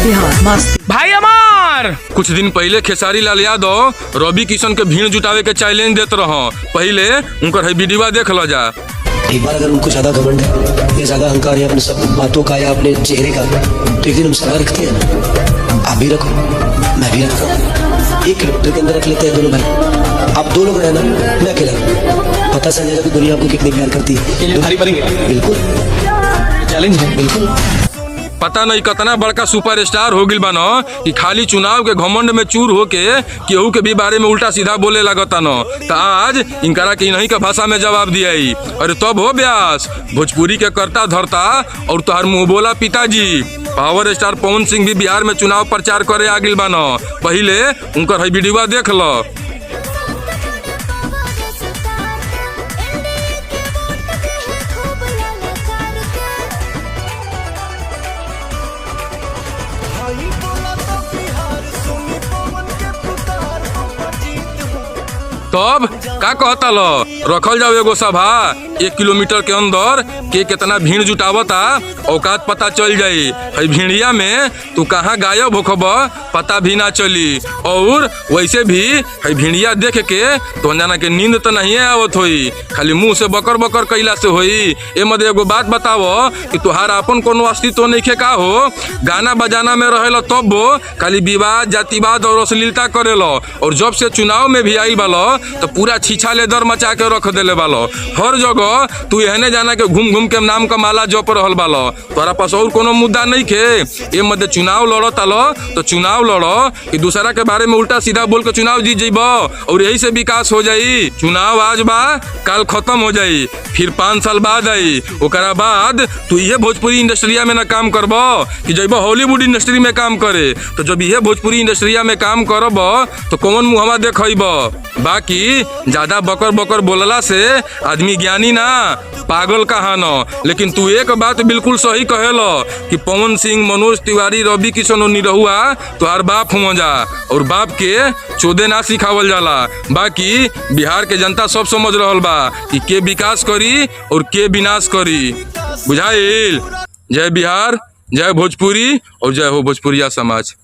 बिहार मस्त। भाई अमर कुछ दिन पहले खेसारी लाल यादव रवि किशन के भीड़ जुटावे के चैलेंज देते रहो। पहले उनकर वीडियो देख लो जा। एक बार अगर उनको ज्यादा घमंड है या ज्यादा अहंकार है अपने सब बातों का या अपने चेहरे का, तो एक दिन हम सलाह रखते हैं ना, आप भी रखो मैं भी रखता हूँ, एक किलोमीटर के अंदर रख लेते हैं दोनों भाई। आप दो लोग रहना, मैं अकेला, पता चल जाएगा कि दुनिया आपको कितनी प्यार करती है। बिल्कुल चैलेंज है, बिल्कुल। पता नहीं कितना बड़का सुपरस्टार हो गिल बानो कि खाली चुनाव के घमंड में चूर होके केहू के भी बारे में उल्टा सीधा बोले लगता न। तो आज इनकरा के इन्हीं का भाषा में जवाब दिया। अरे तब हो ब्यास भोजपुरी के करता धरता और तुहार मुँह बोला पिताजी पावर स्टार पवन सिंह भी बिहार में चुनाव प्रचार करे आ गिल बानो। पहले उनकर वीडियो देख लो। तब का कहता लो रखल जाओ एगो सभा 1 किलोमीटर के अंदर के कितना भीड़ जुटावता औकात पता चल जाई। है भीड़िया में तू कहाँ गायब होखब पता भी ना चली। और वैसे भी है भीड़िया देख के तो जाना के नींद तो नहीं आवत होई, खाली मुंह से बकर बकर कैला से होई। ए मदे एगो बात बताओ कि तुहार अपन कोनो अस्तित्व नहीं खे का हो। गाना बजाना में रहेला तब खाली विवाद जातिवाद और अश्लीलता करेलो, और जब से चुनाव में भी आई बालो तो पूरा छीछा लेदर मचा के रख देले बालो। हर जगह तू एहने जाना के घूम घूम के नाम का माला जप रहल बालो। तोरा पास और कोनो मुद्दा नहीं खे। ये मध्य चुनाव लड़ो तालो तो चुनाव लड़ो कि दूसरा के बारे में उल्टा सीधा बोल के चुनाव जीत जाइब और यही से विकास हो जाई। चुनाव आज बा कल खत्म हो जाई, फिर 5 साल बाद आई। ओकरा बाद तू ये भोजपुरी इंडस्ट्रिया में ना काम करब कि जब हॉलीवुड इंडस्ट्री में काम करे। तो जब ये भोजपुरी इंडस्ट्रिया में काम करब तो कौन मुहवा देखब। बाकी ज्यादा बकर बकर बोलला से आदमी ज्ञानी ना पागल कहा न। लेकिन तू एक बात बिल्कुल सही कहेलो कि पवन सिंह मनोज तिवारी रवि किशन और निरहुआ तुहार बाप हो जा, और बाप के चोदे ना सिखावल जाला। बाकी बिहार के जनता सब समझ रहल बा कि के विकास करी और के विनाश करी। बुझाइल। जय बिहार, जय भोजपुरी और जय हो भोजपुरिया समाज।